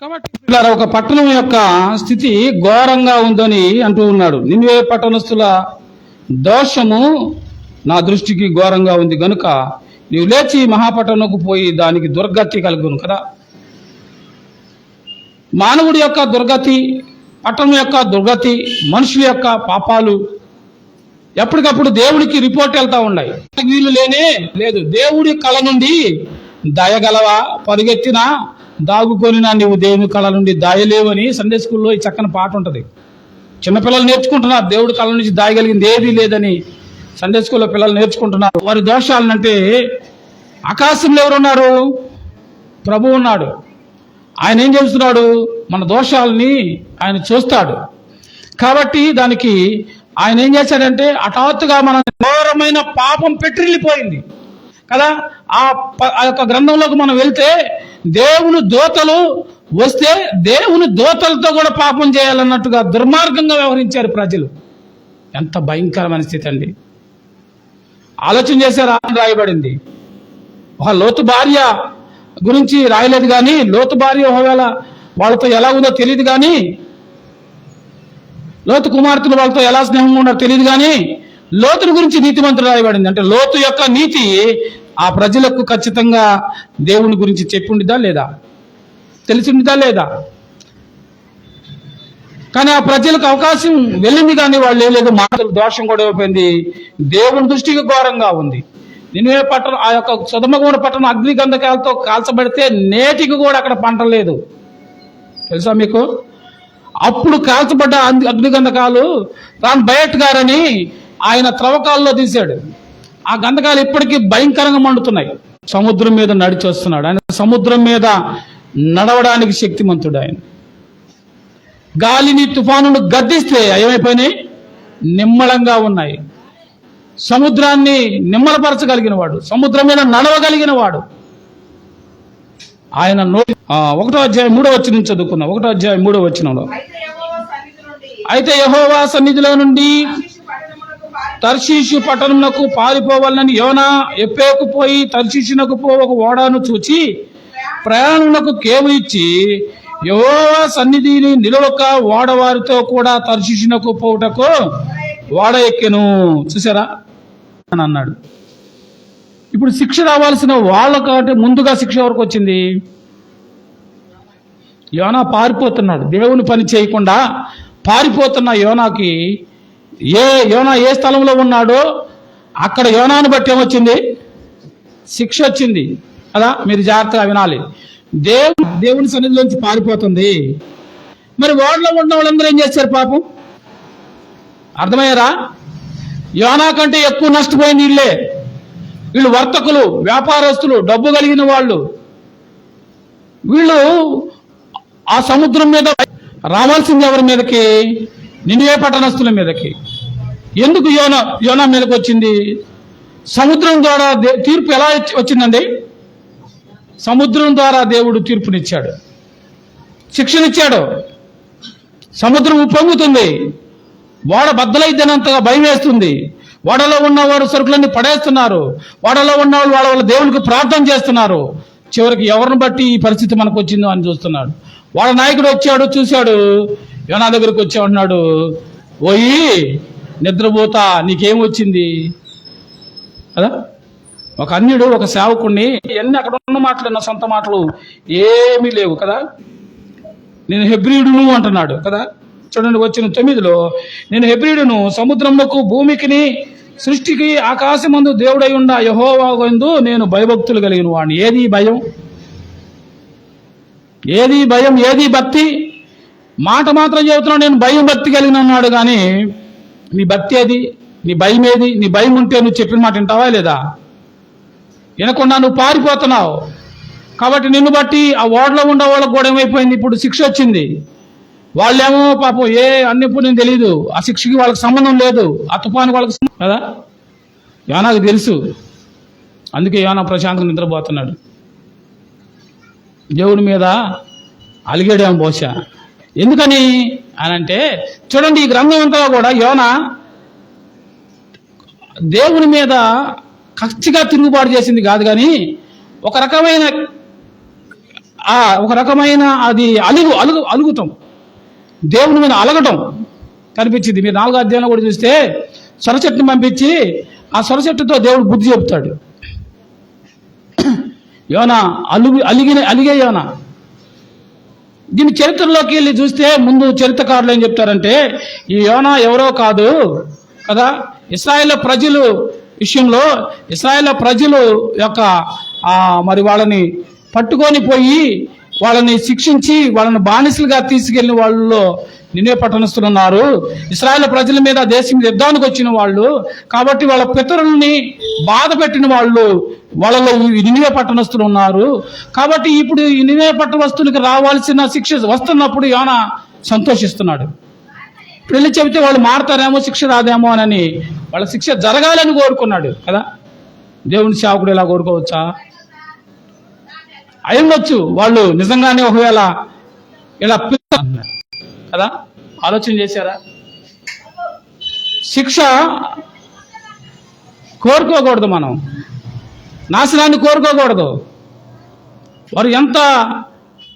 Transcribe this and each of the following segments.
కాబట్టి ఒక పట్టణం యొక్క స్థితి ఘోరంగా ఉందని అంటూ ఉన్నాడు. నినివే పట్టణస్థుల దోషము నా దృష్టికి ఘోరంగా ఉంది గనుక నీవు లేచి మహాపట్టణకు పోయి దానికి దుర్గతి కలుగును కదా. మానవుడి యొక్క దుర్గతి, పట్టణం యొక్క దుర్గతి, మనుషుల యొక్క పాపాలు ఎప్పటికప్పుడు దేవుడికి రిపోర్ట్ వెళ్తా ఉన్నాయి. వీళ్ళు లేనే లేదు. దేవుడి కళ నుండి దయగలవా, పరుగెత్తినా దాగుకొనినా నీవు దేవుని కళ నుండి దాయలేవని సండే స్కూల్లో ఈ చక్కని పాట ఉంటుంది. చిన్నపిల్లలు నేర్చుకుంటున్నారు, దేవుడి కళ నుంచి దాయగలిగింది ఏదీ లేదని సండే స్కూల్లో పిల్లలు నేర్చుకుంటున్నారు. వారి దోషాలనంటే ఆకాశంలో ఎవరున్నారు? ప్రభు ఉన్నాడు. ఆయన ఏం చేస్తున్నాడు? మన దోషాలని ఆయన చూస్తాడు. కాబట్టి దానికి ఆయన ఏం చేశాడంటే హఠాత్తుగా మన ఘోరమైన పాపం పెట్టిల్లిపోయింది కదా. ఆ యొక్క గ్రంథంలోకి మనం వెళ్తే దేవుని దూతలు వస్తే దేవుని దూతలతో కూడా పాపం చేయాలన్నట్టుగా దుర్మార్గంగా వ్యవహరించారు ప్రజలు. ఎంత భయంకరమైన స్థితి అండి. ఆలోచన చేశారు. రాయబడింది. ఒక లోతు భార్య గురించి రాయలేదు కానీ, లోతు భార్య ఒకవేళ వాళ్ళతో ఎలా ఉందో తెలియదు కానీ, లోతు కుమార్తెలు వాళ్ళతో ఎలా స్నేహంగా ఉన్నారో తెలియదు కానీ, లోతుని గురించి నీతిమంతుడు రాయబడింది. అంటే లోతు యొక్క నీతి ఆ ప్రజలకు ఖచ్చితంగా దేవుని గురించి చెప్పిండిదా లేదా, తెలిసిండిదా లేదా? కానీ ఆ ప్రజలకు అవకాశం వెళ్ళింది కానీ వాళ్ళు లేదు. మాటలు దోషం కూడా అయిపోయింది. దేవుని దృష్టికి ఘోరంగా ఉంది. నినివే పట్టణం, ఆ యొక్క సొదొమ పట్టణం అగ్ని గంధకాలతో కాల్చబడితే నేటికి కూడా అక్కడ పంట లేదు. తెలుసా మీకు? అప్పుడు కాల్చబడ్డ అగ్ని గంధకాలు రాను బయట్ గారని ఆయన త్రవ్వకాల్లో తీశాడు. ఆ గంధకాలు ఇప్పటికీ భయంకరంగా మండుతున్నాయి. సముద్రం మీద నడిచి వస్తున్నాడు ఆయన. సముద్రం మీద నడవడానికి శక్తిమంతుడు ఆయన. గాలిని తుఫానును గద్దిస్తే ఏమైపోయినాయి? నిమ్మళంగా ఉన్నాయి. సముద్రాన్ని నిమ్మలపరచగలిగిన వాడు, సముద్రం మీద నడవగలిగిన వాడు ఆయన. 1వ అధ్యాయం 3వ వచనం చదువుకుందాం. 1వ అధ్యాయం 3వ వచనంలో, అయితే యెహోవా సన్నిధిలో నుండి తర్షీషు పట్టణమునకు పారిపోవాలని యోనా ఎప్పేకు పోయి తర్షీషునకు ఒక ఓడను చూచి ప్రయాణమునకు కేవు ఇచ్చి యెహోవా సన్నిధిని నిలవక ఓడవారితో కూడా తర్షీషునకు పోవుటకు ఓడ ఎక్కెను. చూసారా అని అన్నాడు. ఇప్పుడు శిక్ష రావాల్సిన వాళ్ళకంటే ముందుగా శిక్ష ఎవరికి వచ్చింది? యోనా పారిపోతున్నాడు. దేవుని పని చేయకుండా పారిపోతున్న యోనాకి యోనా ఏ స్థలంలో ఉన్నాడో అక్కడ యోనాను బట్టి ఏమొచ్చింది? శిక్ష వచ్చింది కదా. మీరు జాగ్రత్తగా వినాలి. దేవుని సన్నిధిలోంచి పారిపోతుంది. మరి ఓడలో ఉన్న వాళ్ళందరూ ఏం చేశారు పాపం? అర్థమయ్యారా? యోనా కంటే ఎక్కువ నష్టపోయింది వీళ్ళే. వీళ్ళు వర్తకులు, వ్యాపారస్తులు, డబ్బు కలిగిన వాళ్ళు. వీళ్ళు ఆ సముద్రం మీద రావాల్సింది ఎవరి మీదకి? నినివే పట్టణస్థుల మీదకి. ఎందుకు యోనా మీదకి వచ్చింది? సముద్రం ద్వారా తీర్పు ఎలా వచ్చిందండి? సముద్రం ద్వారా దేవుడు తీర్పునిచ్చాడు, శిక్షనిచ్చాడు. సముద్రం ఉప్పొంగుతుంది, ఓడ బద్దలైద్దనంతగా భయం వేస్తుంది. ఓడలో ఉన్నవారు సరుకులన్నీ పడేస్తున్నారు. ఓడలో ఉన్నవాళ్ళు వాళ్ళ దేవునికి ప్రార్థన చేస్తున్నారు. చివరికి ఎవరిని బట్టి ఈ పరిస్థితి మనకు వచ్చిందో అని చూస్తున్నాడు. వాళ్ళ నాయకుడు వచ్చాడు, చూశాడు, యోనా దగ్గరకు వచ్చాడు. పోయి నిద్రపోతా, నీకేమొచ్చింది కదా. ఒక అన్యుడు ఒక సేవకుణ్ణి, ఎన్ని అక్కడ ఉన్న మాటలు, నా సొంత మాటలు ఏమీ లేవు కదా. నేను హెబ్రీయుడును అంటున్నాడు కదా. చూడండి వచ్చిన 9లో, నేను హెబ్రీయుడును, సముద్రమునకు భూమికిని సృష్టికి ఆకాశమందు దేవుడై ఉండ యెహోవాయందు నేను భయభక్తులు కలిగిన వాడిని. ఏది భయం, ఏది భయం, ఏది భక్తి? మాట మాత్రం చెబుతున్నాడు నేను భయం భక్తి కలిగిన అన్నాడు. కానీ నీ భక్తి ఏది? నీ భయం ఏది? నీ భయం ఉంటే నువ్వు చెప్పిన మాట వింటావా లేదా? వినకుండా నువ్వు పారిపోతున్నావు. కాబట్టి నిన్ను బట్టి ఆ ఓడలో ఉండే వాళ్ళకు కూడా ఏమైపోయింది? ఇప్పుడు శిక్ష వచ్చింది. వాళ్ళేమో పాపం అన్నప్పుడు నేను తెలియదు, ఆ శిక్షకి వాళ్ళకి సంబంధం లేదు, ఆ తుఫాను వాళ్ళకి కదా. యోనాకు తెలుసు, అందుకే యోనా ప్రశాంతంగా నిద్రపోతున్నాడు. దేవుడి మీద అలిగాడేమో బహుశా. ఎందుకని అనంటే చూడండి, ఈ గ్రంథం అంతా కూడా యోనా దేవుని మీద కక్షిగా తిరుగుబాటు చేసింది కాదు, కానీ ఒక రకమైన ఒక రకమైన అది అలుగుతాం, దేవుని మీద అలగటం కనిపించింది. మీరు 4వ అధ్యాయంలో కూడా చూస్తే సొరచెట్టుని పంపించి ఆ సొరచెట్టుతో దేవుడు బుద్ధి చెప్తాడు. యోనా అలిగే యోనా. దీని చరిత్రలోకి వెళ్ళి చూస్తే ముందు చరిత్రకారులు ఏం చెప్తారంటే ఈ యోనా ఎవరో కాదు కదా, ఇశ్రాయేలు ప్రజలు విషయంలో ఇశ్రాయేలు ప్రజలు యొక్క మరి వాళ్ళని పట్టుకొని పోయి వాళ్ళని శిక్షించి వాళ్ళని బానిసలుగా తీసుకెళ్లిన వాళ్ళలో నినే పట్టణస్తులు ఉన్నారు. ఇశ్రాయేలు ప్రజల మీద దేశం మీద యుద్ధానికి వచ్చిన వాళ్ళు కాబట్టి వాళ్ళ పితరుల్ని బాధ పెట్టిన వాళ్ళు వాళ్ళలో నినే పట్టణస్తులు ఉన్నారు. కాబట్టి ఇప్పుడు ఈ నినే పట్టణస్తులకు రావాల్సిన శిక్ష వస్తున్నప్పుడు యోనా సంతోషిస్తున్నాడు. ఇప్పుడు వెళ్ళి చెబితే వాళ్ళు మారతారేమో, శిక్ష రాదేమో అని వాళ్ళ శిక్ష జరగాలని కోరుకున్నాడు కదా. దేవుని సేవకుడు ఇలా కోరుకోవచ్చా? అయ్యుండొచ్చు వాళ్ళు నిజంగానే ఒకవేళ ఇలా కదా, ఆలోచన చేశారా? శిక్ష కోరుకోకూడదు, మనం నాశనాన్ని కోరుకోకూడదు. వారు ఎంత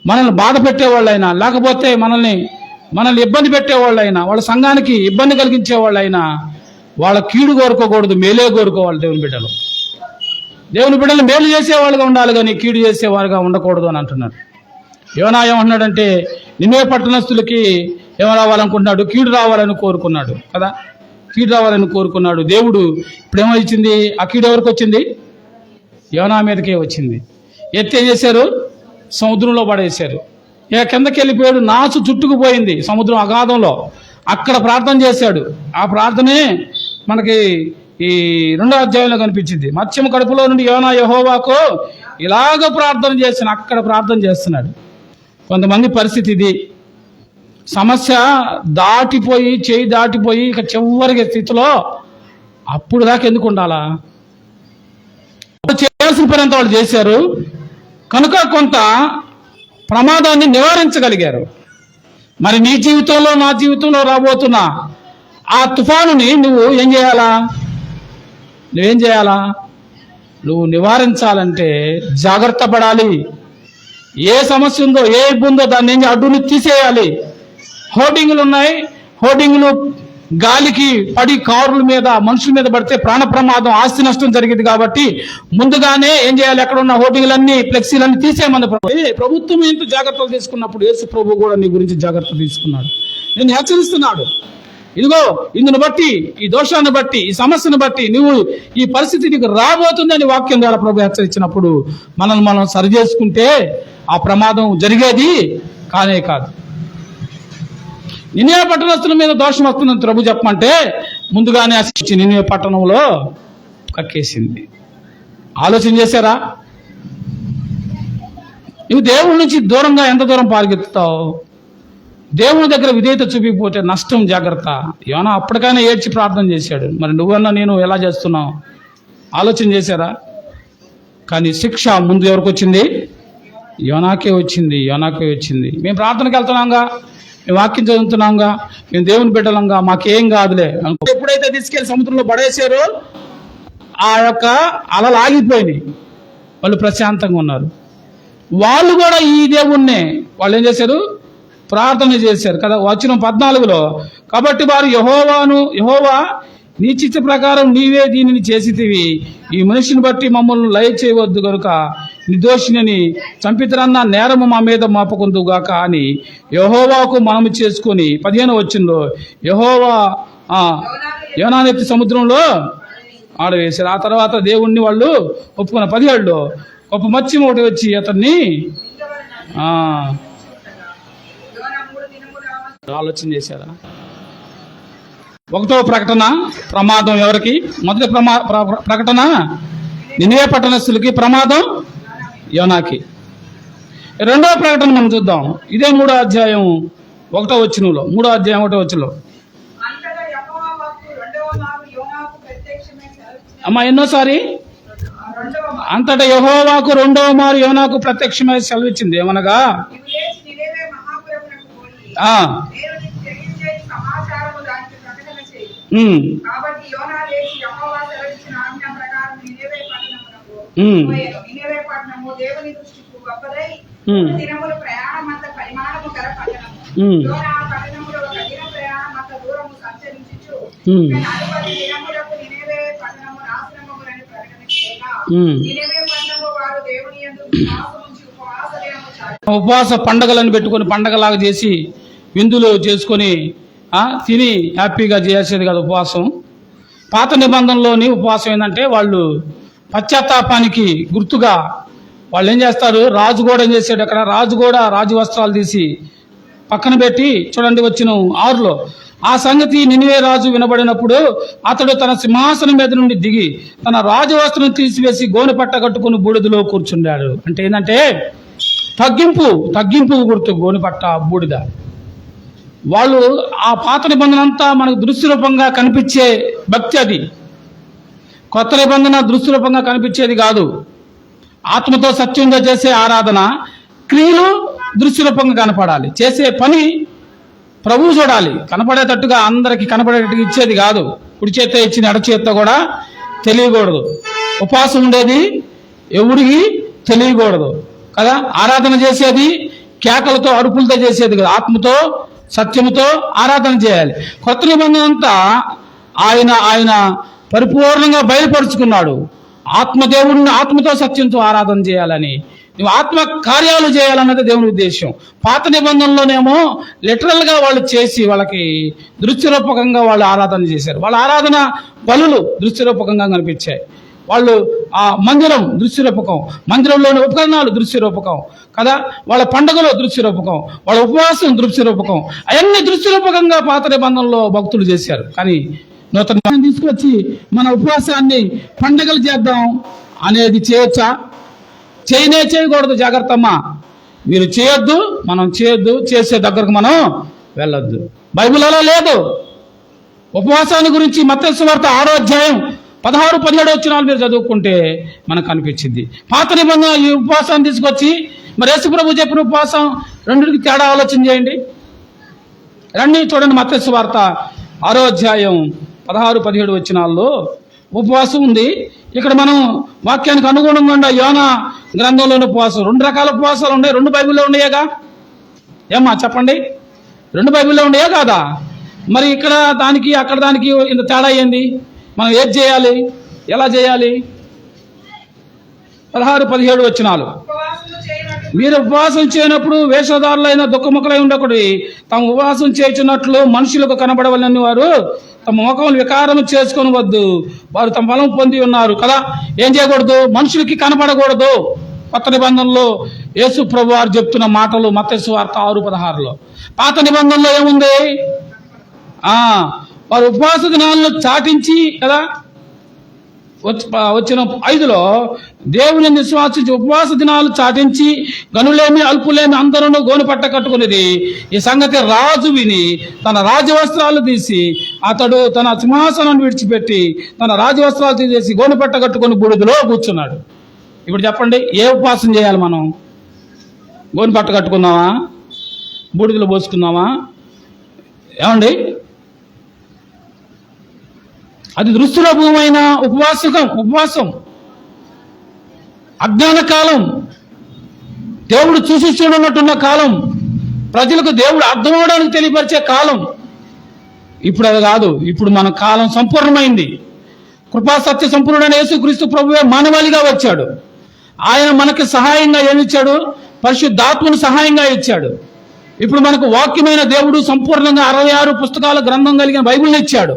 మనల్ని బాధ పెట్టేవాళ్ళైనా లేకపోతే మనల్ని ఇబ్బంది పెట్టేవాళ్ళైనా వాళ్ళ సంఘానికి ఇబ్బంది కలిగించేవాళ్ళైనా వాళ్ళ కీడు కోరుకోకూడదు, మేలే కోరుకోవాలి. దేవుని బిడ్డలు మేలు చేసేవాళ్ళుగా ఉండాలి కానీ కీడు చేసేవారుగా ఉండకూడదు అని అంటున్నాడు. యోనా ఏమంటున్నాడంటే నినే పట్టణస్తులకి ఏం రావాలనుకుంటున్నాడు? కీడు రావాలని కోరుకున్నాడు కదా, కీడు రావాలని కోరుకున్నాడు. దేవుడు ఇప్పుడు ఏమొచ్చింది? ఆ కీడు ఎవరికి వచ్చింది? యోనా మీదకే వచ్చింది. ఎత్తి ఏం చేశారు? సముద్రంలో పడేశారు. ఇక కిందకి వెళ్ళిపోయాడు, నాచు చుట్టుకుపోయింది సముద్రం అగాధంలో. అక్కడ ప్రార్థన చేశాడు. ఆ ప్రార్థనే మనకి ఈ 2వ అధ్యాయంలో కనిపించింది. మత్స్యము కడుపులో నుండి యోనా యెహోవాకు ఇలాగ ప్రార్థన చేసిన అక్కడ ప్రార్థన చేస్తున్నాడు. కొంతమంది పరిస్థితి ఇది, సమస్య దాటిపోయి చేయి దాటిపోయి ఇక చివరికి స్థితిలో అప్పుడు దాకా ఎందుకు ఉండాలా? చేయాల్సిన పని అంతా వాళ్ళు చేశారు కనుక కొంత ప్రమాదాన్ని నివారించగలిగారు. మరి నీ జీవితంలో నా జీవితంలో రాబోతున్న ఆ తుఫానుని నువ్వేం చేయాలా? నువ్వు నివారించాలంటే జాగ్రత్త పడాలి. ఏ సమస్య ఉందో, ఏ ఇబ్బంది ఉందో దాన్ని అడ్డుని తీసేయాలి. హోర్డింగ్లు ఉన్నాయి, హోర్డింగ్లు గాలికి పడి కారుల మీద మనుషుల మీద పడితే ప్రాణ ప్రమాదం, ఆస్తి నష్టం జరిగింది. కాబట్టి ముందుగానే ఏం చేయాలి? ఎక్కడ ఉన్న హోర్డింగ్లన్నీ ఫ్లెక్సీలన్నీ తీసేయమంది ప్రభుత్వం. ఎంత జాగ్రత్తలు తీసుకున్నప్పుడు యేసు ప్రభు కూడా నీ గురించి జాగ్రత్త తీసుకున్నాడు. నేను హెచ్చరిస్తున్నాడు, ఇదిగో ఇందును బట్టి, ఈ దోషాన్ని బట్టి, ఈ సమస్యను బట్టి నువ్వు ఈ పరిస్థితి నీకు రాబోతుందని వాక్యం ద్వారా ప్రభు హెచ్చరించినప్పుడు మనం సరి చేసుకుంటే ఆ ప్రమాదం జరిగేది కానే కాదు. నినే పట్టణస్తుల మీద దోషం వస్తుందని ప్రభు చెప్పమంటే ముందుగానే శిక్ష నినే పట్టణంలో కక్కేసింది. ఆలోచన చేశారా? నువ్వు దేవుడి నుంచి దూరంగా ఎంత దూరం పాల్గెత్తుతావు? దేవుని దగ్గర విధేయత చూపిపోతే నష్టం, జాగ్రత్త. యోనా అప్పటికైనా ఏడ్చి ప్రార్థన చేశాడు. మరి నువ్వన్నా నేను ఎలా చేస్తున్నావు? ఆలోచన చేశారా? కానీ శిక్ష ముందు ఎవరికి వచ్చింది? యోనాకే వచ్చింది. మేము ప్రార్థనకి వెళ్తున్నాంగా, మేము వాక్యం చదువుతున్నాంగా, మేము దేవుని బిడ్డలంగా, మాకేం కాదులే అనుకో. ఎప్పుడైతే తీసుకెళ్లి సముద్రంలో పడేశారో ఆ యొక్క అలలు ఆగిపోయినాయి, వాళ్ళు ప్రశాంతంగా ఉన్నారు. వాళ్ళు కూడా ఈ దేవుణ్ణే వాళ్ళు ఏం చేశారు? ప్రార్థన చేశారు కదా. వచనం 14లో కాబట్టి వారు యెహోవా నీ చిత్త ప్రకారం నీవే దీనిని చేసితివి, ఈ మనిషిని బట్టి మమ్మల్ని లయ చేయవద్దు కనుక నిర్దోషిని చంపితరన్న నేరము మా మీద మోపకుందుగాక అని యెహోవాకు మనము చేసుకొని 15వ వచనంలో యోనానెత్తి సముద్రంలో ఆడవేశారు. ఆ తర్వాత దేవుణ్ణి వాళ్ళు ఒప్పుకున్న 17లో గొప్ప మత్స్యం ఒకటి వచ్చి అతన్ని ఆలోచన చేశారా? 1వ ప్రకటన ప్రమాదం ఎవరికి? మొదటి ప్రకటన నినే పట్టణస్తులకి, ప్రమాదం యోనాకి. 2వ ప్రకటన మనం చూద్దాం. ఇదే 3వ అధ్యాయం 1వ వచనంలో, 3వ అధ్యాయం 1వ వచనంలో. అమ్మా ఎన్నోసారి? అంతటా యెహోవాకు 2వ మారు యోనాకు ప్రత్యక్షమై సెలవిచ్చింది. ఏమనగా దినములు ప్రయాణమంత పరిమాణము గల పట్టణము. ఆ పట్టణములో ఒక దిన ప్రయాణమంత దూరము సంచరించుచు 40 దినములకు నినెవే పట్టణము నాశనమగునని ప్రకటన చేయగా, నినెవే పట్టణము వారు దేవుని యందు విశ్వాసము ఉంచి ఉపవాస దినము చాటి ఉపవాస పండగలను పెట్టుకొని పండగలాగా చేసి విందులు చేసుకొని తిని హ్యాపీగా చేసేది కదా ఉపవాసం. పాత నిబంధనలోని ఉపవాసం ఏంటంటే వాళ్ళు పశ్చాత్తాపానికి గుర్తుగా వాళ్ళు ఏం చేస్తారు, రాజు కూడా ఏం చేశాడు, అక్కడ రాజు కూడా రాజు వస్త్రాలు తీసి పక్కన పెట్టి చూడండి వచ్చిన 6లో ఆ సంగతి నినివే రాజు వినబడినప్పుడు అతడు తన సింహాసనం మీద నుండి దిగి తన రాజు వస్త్రం తీసివేసి గోనె పట్ట కట్టుకుని బూడిదలో కూర్చున్నాడు. అంటే ఏంటంటే తగ్గింపు గుర్తు గోనె పట్ట బూడిద. వాళ్ళు ఆ పాత నిబంధన అంతా మనకు దృశ్యరూపంగా కనిపించే భక్తి, అది కొత్త నిబంధన దృశ్యరూపంగా కనిపించేది కాదు. ఆత్మతో సత్యంగా చేసే ఆరాధన, క్రియలు దృశ్యరూపంగా కనపడాలి. చేసే పని ప్రభువు చూడాలి, కనపడేటట్టుగా అందరికి కనపడేటట్టుగా ఇచ్చేది కాదు. కుడి చేత్తో ఇచ్చిన ఎడ చేత్తో కూడా తెలియకూడదు. ఉపవాసం ఉండేది ఎవరికి తెలియకూడదు కదా. ఆరాధన చేసేది కేకలతో అరుపులతో చేసేది కదా, ఆత్మతో సత్యముతో ఆరాధన చేయాలి. కొత్త నిబంధన అంతా ఆయన పరిపూర్ణంగా బయలుపరుచుకున్నాడు. ఆత్మదేవుడిని ఆత్మతో సత్యంతో ఆరాధన చేయాలని, నువ్వు ఆత్మ కార్యాలు చేయాలన్నది దేవుని ఉద్దేశం. పాత నిబంధనలోనేమో లిటరల్గా వాళ్ళు చేసి వాళ్ళకి దృశ్యరూపకంగా వాళ్ళు ఆరాధన చేశారు. వాళ్ళ ఆరాధన బలులు దృశ్యరూపకంగా కనిపించాయి. వాళ్ళు ఆ మందిరం దృశ్యరూపకం, మందిరంలోని ఉపకరణాలు దృశ్యరూపకం కదా, వాళ్ళ పండుగలు దృశ్యరూపకం, వాళ్ళ ఉపవాసం దృశ్యరూపకం, అవన్నీ దృశ్యరూపకంగా పాత నిబంధనలో భక్తులు చేశారు. కానీ నూతన తీసుకొచ్చి మన ఉపవాసాన్ని పండుగలు చేద్దాం అనేది చేయొచ్చా? చేయకూడదు. జాగ్రత్త అమ్మా, మీరు చేయొద్దు, మనం చేయొద్దు, చేసే దగ్గరకు మనం వెళ్ళొద్దు. బైబిల్ అలా లేదు. ఉపవాసాన్ని గురించి మత్తయి సువార్త 6వ అధ్యాయం 16-17 వచనాలు మీరు చదువుకుంటే మనకు అనిపించింది. పాత నిబంధన ఈ ఉపవాసాన్ని తీసుకొచ్చి మరి యేసు ప్రభు చెప్పిన ఉపవాసం రెండింటికి తేడా ఆలోచన చేయండి. రండి చూడండి, మత్తయి సువార్త 6వ అధ్యాయం 16-17 వచనాల్లో ఉపవాసం ఉంది. ఇక్కడ మనం వాక్యానికి అనుగుణంగా యోనా గ్రంథంలోని ఉపవాసం, 2 రకాల ఉపవాసాలు ఉన్నాయి. 2 బైబిల్లో ఉన్నాయేగా ఏమ్మా చెప్పండి, 2 బైబిల్లో ఉన్నాయే కాదా? మరి ఇక్కడ దానికి అక్కడ దానికి ఇంత తేడా అయ్యింది. మనం ఏది చేయాలి, ఎలా చేయాలి? 16-17 వచనాలు. మీరు ఉపవాసం చేయనప్పుడు వేషధారులైన దుఃఖముఖులై ఉండకూడదు, తాము ఉపవాసం చేయుచున్నట్లు మనుషులకు కనబడవలని వారు తమ ముఖములు వికారం చేసుకొని వద్దు, వారు తమ ఫలం పొంది ఉన్నారు కదా. ఏం చేయకూడదు? మనుషులకి కనబడకూడదు. కొత్త నిబంధనలో యేసు ప్రభు వారు చెప్తున్న మాటలు మత్తయి సువార్త 6:16లో. పాత నిబంధనలో ఏముంది? వారు ఉపవాస దినాలను చాటించి కదా, వచ్చిన 5లో దేవుని విశ్వాసించి ఉపవాస దినాలు చాటించి గనులేమి అల్పులేమి అందరూ గోనె పట్ట కట్టుకునేది. ఈ సంగతి రాజు విని తన రాజవస్త్రాలు తీసి అతడు తన సింహాసనాన్ని విడిచిపెట్టి తన రాజవస్త్రాలు తీసేసి గోనె పట్ట కట్టుకుని బూడిదలో కూర్చున్నాడు. ఇప్పుడు చెప్పండి, ఏ ఉపవాసం చేయాలి మనం? గోనె పట్ట కట్టుకుందామా? బూడిదలో పోసుకుందామా? ఏమండి, అది దృశ్యరూపమైన ఉపవాసం. అజ్ఞాన కాలం, దేవుడు చూసి చూడనట్టున్న కాలం, ప్రజలకు దేవుడు అర్థమవడానికి తెలియపరిచే కాలం. ఇప్పుడు అది కాదు. ఇప్పుడు మన కాలం సంపూర్ణమైంది. కృపా సత్య సంపూర్ణుడైన యేసుక్రీస్తు ప్రభువే మానవాళిగా వచ్చాడు. ఆయన మనకి సహాయంగా ఏమిచ్చాడు? పరిశుద్ధాత్మను సహాయంగా ఇచ్చాడు. ఇప్పుడు మనకు వాక్యమైన దేవుడు సంపూర్ణంగా 66 పుస్తకాల గ్రంథం కలిగిన బైబిల్ని ఇచ్చాడు.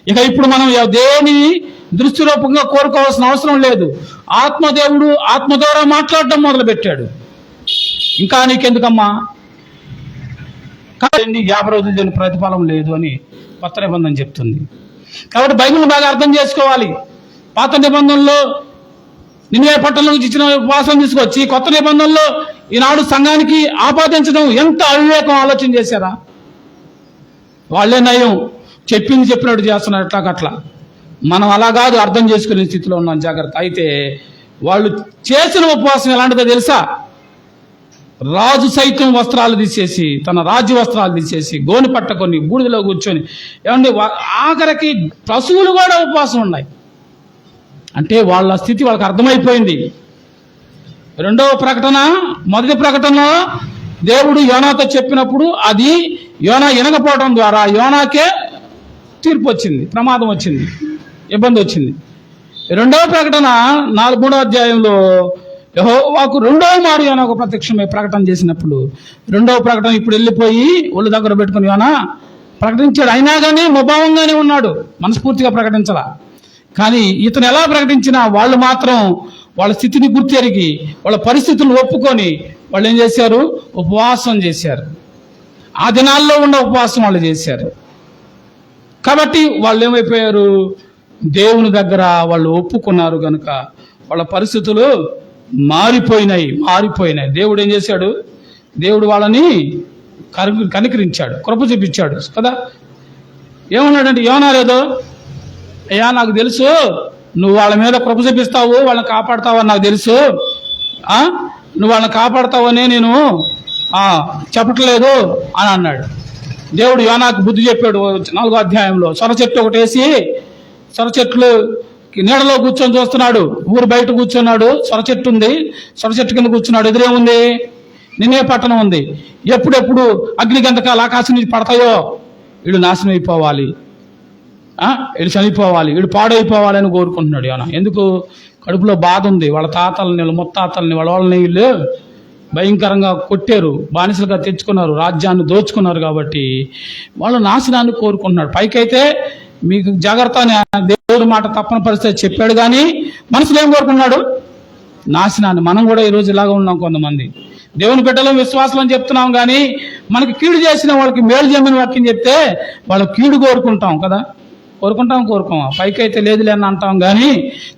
ఇక ఇప్పుడు మనం దేని దృష్టిరూపంగా కోరుకోవాల్సిన అవసరం లేదు. ఆత్మదేవుడు ఆత్మ ద్వారా మాట్లాడడం మొదలు పెట్టాడు. ఇంకా నీకెందుకమ్మా? 50 రోజులు దీని ప్రతిఫలం లేదు అని కొత్త నిబంధన చెప్తుంది. కాబట్టి బైబిల్ని బాగా అర్థం చేసుకోవాలి. పాత నిబంధనలో నినివే పట్టణంలో ఇచ్చిన ఉపవాసం తీసుకొచ్చి కొత్త నిబంధనలో ఈనాడు సంఘానికి ఆపాదించడం ఎంత అవివేకం ఆలోచన చేశారా? వాళ్ళే నయం, చెప్పింది చెప్పినట్టు చేస్తున్నారు. అట్లా మనం అలా కాదు, అర్థం చేసుకునే స్థితిలో ఉన్నాం. జాగ్రత్త. అయితే వాళ్ళు చేసిన ఉపవాసం ఎలాంటిదో తెలుసా? రాజు సైతం వస్త్రాలు తీసేసి, తన రాజ్య వస్త్రాలు తీసేసి గోనె పట్టుకొని బూడిదలో కూర్చొని, ఏమండి ఆఖరికి పశువులు కూడా ఉపవాసం ఉన్నాయి. అంటే వాళ్ళ స్థితి వాళ్ళకి అర్థమైపోయింది. రెండవ ప్రకటన, మొదటి ప్రకటనలో దేవుడు యోనాతో చెప్పినప్పుడు అది యోనా వినకపోవడం ద్వారా యోనాకే తీర్పు వచ్చింది, ప్రమాదం వచ్చింది, ఇబ్బంది వచ్చింది. రెండవ ప్రకటన 3వ అధ్యాయంలో యెహోవాకు రెండవ మారు యోనాకు ప్రత్యక్షమై ప్రకటన చేసినప్పుడు, రెండవ ప్రకటన ఇప్పుడు వెళ్ళిపోయి ఒళ్ళు దగ్గర పెట్టుకుని యోనా ప్రకటించాడు. అయినా కానీ ముభావంగానే ఉన్నాడు, మనస్ఫూర్తిగా ప్రకటించలా. కానీ ఇతను ఎలా ప్రకటించినా వాళ్ళు మాత్రం వాళ్ళ స్థితిని గుర్తెరిగి వాళ్ళ పరిస్థితులను ఒప్పుకొని వాళ్ళు ఏం చేశారు? ఉపవాసం చేశారు. ఆ దినాల్లో ఉన్న ఉపవాసం వాళ్ళు చేశారు. కాబట్టి వాళ్ళు ఏమైపోయారు? దేవుని దగ్గర వాళ్ళు ఒప్పుకున్నారు కనుక వాళ్ళ పరిస్థితులు మారిపోయినాయి. దేవుడు ఏం చేశాడు? దేవుడు వాళ్ళని కనికరించాడు, కృప చూపించాడు కదా. ఏమన్నాడంటే యోనా లేదో, అయ్యా నాకు తెలుసు నువ్వు వాళ్ళ మీద కృప చూపిస్తావు, వాళ్ళని కాపాడుతావని నాకు తెలుసు, నువ్వు వాళ్ళని కాపాడుతావని నేను చెప్పట్లేదు అని అన్నాడు. దేవుడు యోనాకు బుద్ధి చెప్పాడు 4వ అధ్యాయంలో. సొర చెట్టు ఒకటి వేసి సొర చెట్లు నీడలో కూర్చొని చూస్తున్నాడు. ఊరు బయట కూర్చున్నాడు, సొర చెట్టు ఉంది, సొర చెట్టు కింద కూర్చున్నాడు. ఎదురేముంది? నిన్నే పట్టణం ఉంది. ఎప్పుడెప్పుడు అగ్ని గంధకాలు ఆకాశం నుంచి పడతాయో వీడు నాశనం అయిపోవాలి, వీడు చనిపోవాలి, వీడు పాడైపోవాలని కోరుకుంటున్నాడు యోనా. ఎందుకు? కడుపులో బాధ ఉంది. వాళ్ళ తాతల్ని, వాళ్ళ ముత్తాతల్ని, వాళ్ళని వీళ్ళు భయంకరంగా కొట్టారు, బానిసలుగా తెచ్చుకున్నారు, రాజ్యాన్ని దోచుకున్నారు. కాబట్టి వాళ్ళ నాశనాన్ని కోరుకుంటున్నాడు. పైకైతే మీకు జాగ్రత్త అని దేవుడి మాట తప్పని పరిస్థితి చెప్పాడు, కానీ మనసులో ఏం కోరుకున్నాడు? నాశనాన్ని. మనం కూడా ఈరోజు ఇలాగా ఉన్నాం. కొంతమంది దేవుని బిడ్డలు, విశ్వాసం అని చెప్తున్నాం, కానీ మనకి కీడు చేసిన వాళ్ళకి మేలు చేయమని వాక్యం చెప్తే వాళ్ళ కీడు కోరుకుంటాం కదా. కోరుకోమా? పైకైతే లేదులే అని అంటాం, కానీ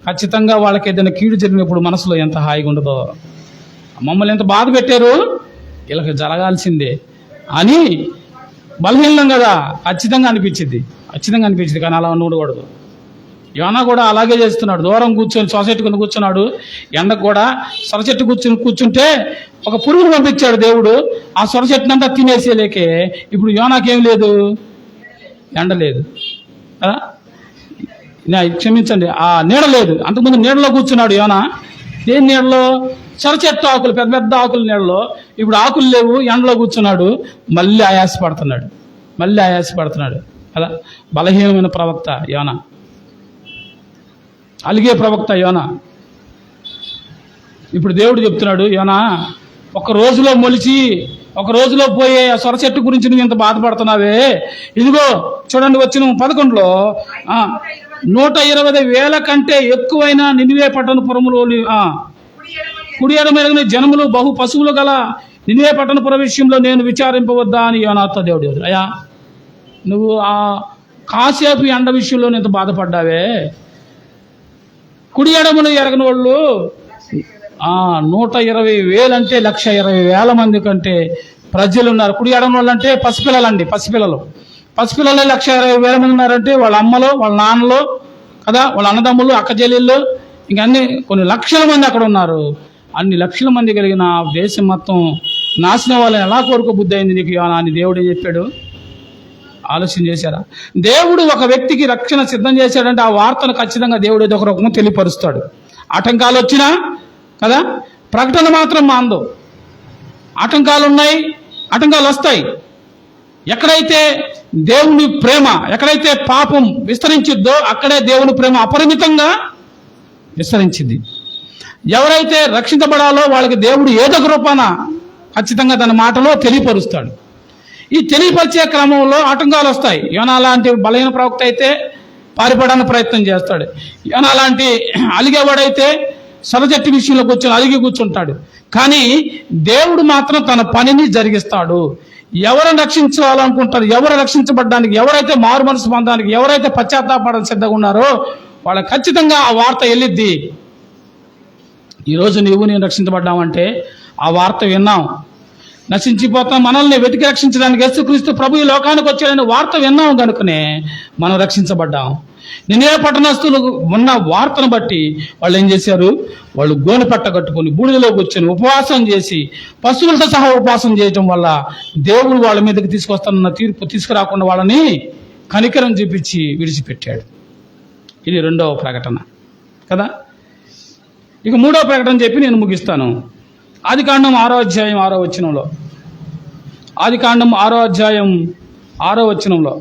ఖచ్చితంగా వాళ్ళకి ఏదైనా కీడు జరిగినప్పుడు మనసులో ఎంత హాయిగా ఉండదో. మమ్మల్ని ఎంత బాధ పెట్టారు, వీళ్ళకి జరగాల్సిందే అని బలహీనం కదా ఖచ్చితంగా అనిపించింది. కానీ అలా ఉండకూడదు. యోనా కూడా అలాగే చేస్తున్నాడు. దూరం కూర్చొని సొసైటీ కింద కూర్చున్నాడు. ఎండకు కూడా సొర చెట్టు కూర్చుంటే ఒక పురుగును పంపించాడు దేవుడు. ఆ సొర చెట్టునంతా తినేసేలేకే ఇప్పుడు యోనాకేం లేదు, ఎండ లేదు, క్షమించండి, ఆ నీడ లేదు. అంతకుముందు నీడలో కూర్చున్నాడు యోనా. దేని నీడలో? సొర చెట్టు ఆకులు, పెద్ద పెద్ద ఆకుల నీడలో. ఇప్పుడు ఆకులు లేవు, ఎండలో కూర్చున్నాడు. మళ్ళీ ఆయాసపడుతున్నాడు కదా. బలహీనమైన ప్రవక్త యోనా, అలిగే ప్రవక్త యోనా. ఇప్పుడు దేవుడు చెప్తున్నాడు, యోనా ఒక రోజులో మొలిచి ఒక రోజులో పోయే ఆ సొర చెట్టు గురించి నువ్వు ఎంత బాధపడుతున్నావే, ఇదిగో చూడండి వచ్చిన 11లో 120,000 కంటే ఎక్కువైన నినివే పట్టణపురములోని కుడి ఎడమ జనములు బహు పశువులు గల నినివే పట్టణపుర విషయంలో నేను విచారింపవద్దా అని యోనాతో దేవుడు. అయ్యా నువ్వు ఆ కాసేపు ఎండ విషయంలో ఎంత బాధపడ్డావే. కుడి ఎడమను ఎరగని వాళ్ళు 120,000 అంటే 120,000 మంది కంటే ప్రజలు ఉన్నారు. కుడి ఎడమ వాళ్ళు అంటే పసిపిల్లలండి, పసిపిల్లలే 120,000 మంది ఉన్నారంటే వాళ్ళ అమ్మలు, వాళ్ళ నాన్నలు కదా, వాళ్ళ అన్నదమ్ములు, అక్క చెల్లెళ్ళు, ఇంకా అన్ని కొన్ని లక్షల మంది అక్కడ ఉన్నారు. అన్ని లక్షల మంది కలిగిన దేశం మొత్తం నాశనం వాళ్ళని ఎలా కోరుకోబుద్ధి అయింది నీకు అని దేవుడు ఏం చెప్పాడు? ఆలోచన చేశారా? దేవుడు ఒక వ్యక్తికి రక్షణ సిద్ధం చేశాడంటే ఆ వార్తను ఖచ్చితంగా దేవుడు ఏదో ఒక రకంగా తెలియపరుస్తాడు. ఆటంకాలు వచ్చినా కదా, ప్రకటన మాత్రం మాందో. ఆటంకాలు ఉన్నాయి, ఆటంకాలు వస్తాయి. ఎక్కడైతే దేవుని ప్రేమ, ఎక్కడైతే పాపం విస్తరించిద్దో అక్కడే దేవుని ప్రేమ అపరిమితంగా విస్తరించింది. ఎవరైతే రక్షించబడాలో వాళ్ళకి దేవుడు ఏదో ఒక రూపాన ఖచ్చితంగా తన మాటలో తెలియపరుస్తాడు. ఈ తెలియపరిచే క్రమంలో ఆటంకాలు వస్తాయి. యోనా లాంటి బలహీన ప్రవక్త అయితే పారిపోవడానికి ప్రయత్నం చేస్తాడు. యోనా లాంటి అలిగేవాడైతే సొరచెట్టు విషయంలో అలిగి కూర్చుంటాడు. కానీ దేవుడు మాత్రం తన పనిని జరిగిస్తాడు. ఎవరు రక్షించాలనుకుంటారు, ఎవరు రక్షించబడ్డానికి, ఎవరైతే మారు మనసు పొందడానికి, ఎవరైతే పశ్చాత్తాపడానికి సిద్ధంగా ఉన్నారో వాళ్ళకి ఖచ్చితంగా ఆ వార్త వెళ్ళిద్ది. ఈరోజు నేను రక్షించబడ్డామంటే ఆ వార్త విన్నాం. నశించిపోతాం, మనల్ని వెతికి రక్షించడానికి యేసుక్రీస్తు ప్రభు ఈ లోకానికి వచ్చాడని వార్త విన్నాం కనుకనే మనం రక్షించబడ్డాం. నినివే పట్టణస్థులు ఉన్న వార్తను బట్టి వాళ్ళు ఏం చేశారు? వాళ్ళు గోనె పట్ట కట్టుకొని బూడిదలో కూర్చొని ఉపవాసం చేసి పశువులతో సహా ఉపవాసం చేయటం వల్ల దేవుడు వాళ్ళ మీదకి తీసుకొస్తానన్న తీర్పు తీసుకురాకుండా వాళ్ళని కనికరం చూపించి విడిచిపెట్టాడు. ఇది రెండవ ప్రకటన కదా. ఇక మూడవ ప్రకటన చెప్పి నేను ముగిస్తాను. ఆదికాండం 6వ అధ్యాయం 6వ వచనంలో, ఆదికాండం 6వ అధ్యాయం 6వ వచనంలో,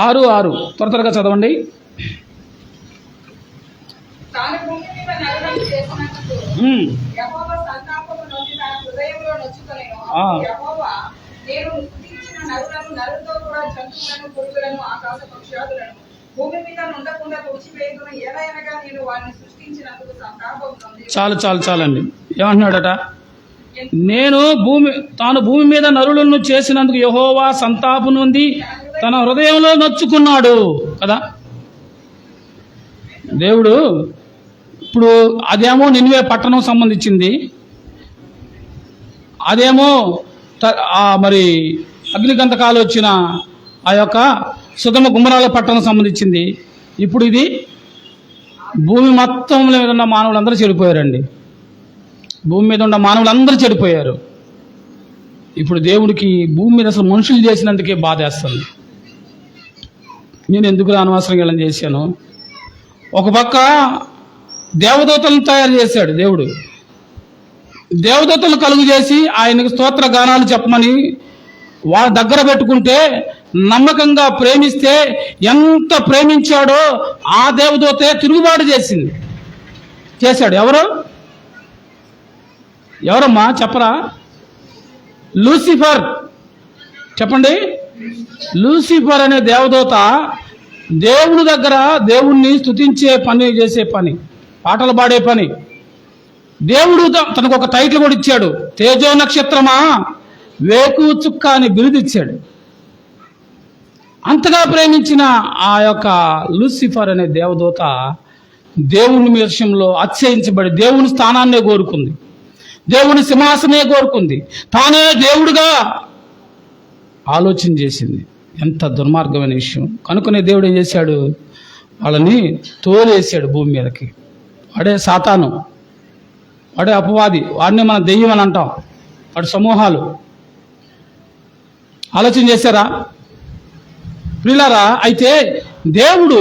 6:6 త్వరగా చదవండి. తాను భూమి మీద నరులను చేసినందుకు యెహోవా సంతాపము నొంది తన హృదయంలో నొచ్చుకొనెను. అప్పుడు యెహోవా, నేను సృష్టించిన నరులను, నరులతో కూడా జంతువులను, పురుగులను, ఆకాశ పక్షాదులను భూమి మీద ఉండకుండా తుడిచివేయుదును. ఏలయనగా నేను వారిని సృష్టించినందుకు సంతాపము నొంది. చాలండి. ఏమంటున్నాడట? తాను భూమి మీద నరులను చేసినందుకు యెహోవా సంతాపం నొంది తన హృదయంలో నొచ్చుకున్నాడు కదా. దేవుడు ఇప్పుడు అదేమో నినివే పట్టణం సంబంధించింది, అదేమో మరి అగ్నిగంధకాలు వచ్చిన ఆ యొక్క సుధమ గుమ్మరాల పట్టణం సంబంధించింది. ఇప్పుడు ఇది భూమి మొత్తం మీద ఉన్న మానవులందరూ చెడిపోయారండి. భూమి మీద ఉన్న మానవులందరూ చెడిపోయారు. ఇప్పుడు దేవుడికి భూమి మీద అసలు మనుషులు చేసినందుకే బాధేస్తుంది. నేను ఎందుకు అనవసరంగా ఇలా చేశాను. ఒక పక్క దేవదూతలను తయారు చేశాడు దేవుడు. దేవదూతలను కలుగు చేసి ఆయనకు స్తోత్ర గానాలు చెప్పమని వాళ్ళ దగ్గర పెట్టుకుంటే, నమ్మకంగా ప్రేమిస్తే ఎంత ప్రేమించాడో ఆ దేవదూతే తిరుగుబాటు చేశాడు. ఎవరమ్మా చెప్పరా? లూసిఫర్. చెప్పండి. లూసిఫర్ అనే దేవదూత దేవుని దగ్గర దేవుణ్ణి స్తుతించే పని, చేసే పని, పాటలు పాడే పని. దేవుడు తనకు ఒక టైటిల్ కూడా ఇచ్చాడు. తేజో నక్షత్రమా, వేకు చుక్క అని బిరుదిచ్చాడు. అంతగా ప్రేమించిన ఆ యొక్క లూసిఫర్ అనే దేవదూత దేవుని విషయంలో అతిశయించబడి దేవుని స్థానాన్నే కోరుకుంది, దేవుని సింహాసనే కోరుకుంది, తానే దేవుడుగా ఆలోచన చేసింది. ఎంత దుర్మార్గమైన విషయం. కనుకునే దేవుడు ఏం చేశాడు? వాళ్ళని తోలేసాడు భూమి మీదకి. వాడే సాతాను, వాడే అపవాది, వాడిని మనం దెయ్యం అని అంటాం. వాడి సమూహాలు. ఆలోచన చేశారా ప్రియులారా? అయితే దేవుడు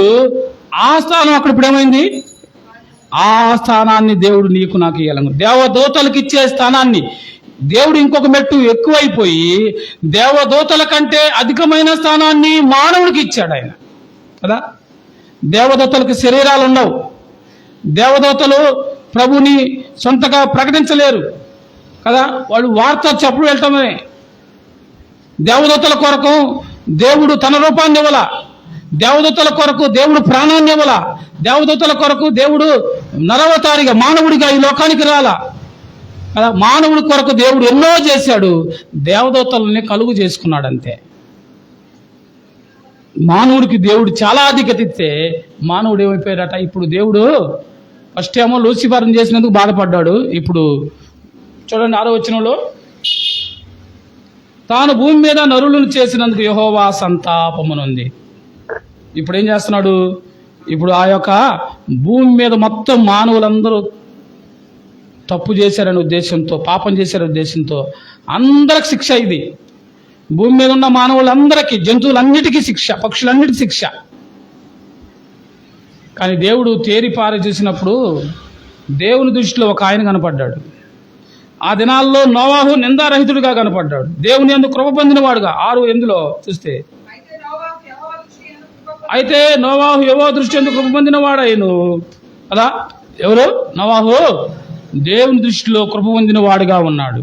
ఆ స్థానం అక్కడ ఇప్పుడు ఏమైంది? ఆ స్థానాన్ని దేవుడు నీకు నాకు ఇవ్వాలను. దేవదూతలకు ఇచ్చే స్థానాన్ని దేవుడు ఇంకొక మెట్టు ఎక్కువైపోయి దేవదూతల కంటే అధికమైన స్థానాన్ని మానవుడికి ఇచ్చాడు ఆయన కదా. దేవదూతలకు శరీరాలు ఉండవు. దేవదూతలు ప్రభుని సొంతగా ప్రకటించలేరు కదా. వాళ్ళు వార్త చెప్పుడు వెళ్ళటమే. దేవదూతల కొరకు దేవుడు తన రూపాన్ని ఇవ్వాల. దేవదూతల కొరకు దేవుడు ప్రాణాన్ని ఇవ్వాల. దేవదూతల కొరకు దేవుడు నరవతారిగా మానవుడిగా ఈ లోకానికి రాలా కదా. మానవుడి కొరకు దేవుడు ఎన్నో చేశాడు. దేవదూతలని కలుగు చేసుకున్నాడు అంతే. మానవుడికి దేవుడు చాలా అధికత ఇస్తే మానవుడు ఏమైపోయాడట? ఇప్పుడు దేవుడు ఫస్ట్ ఏమో లూసిఫర్ని చేసినందుకు బాధపడ్డాడు. ఇప్పుడు చూడండి 6వ వచనంలో, తాను భూమి మీద నరులను చేసినందుకు యెహోవా సంతాపమునుంది. ఇప్పుడు ఏం చేస్తున్నాడు? ఇప్పుడు ఆ యొక్క భూమి మీద మొత్తం మానవులందరూ తప్పు చేశారనే ఉద్దేశంతో, పాపం చేశారనే ఉద్దేశంతో అందరికి శిక్ష. ఇది భూమి మీద ఉన్న మానవులందరికీ, జంతువులన్నిటికీ శిక్ష, పక్షులన్నిటికీ శిక్ష. కానీ దేవుడు తేరిపారి చూసినప్పుడు దేవుని దృష్టిలో ఒక ఆయన కనపడ్డాడు. ఆ దినాల్లో నోవాహు నిందారహితుడిగా కనపడ్డాడు. దేవుని యందు కృప పొందినవాడుగా. 6:8 చూస్తే, అయితే నోవాహు యెహోవా దృష్టి యందు కృప పొందినవాడాయను కదా. ఎవరు? నోవాహు దేవుని దృష్టిలో కృప పొందిన వాడుగా ఉన్నాడు.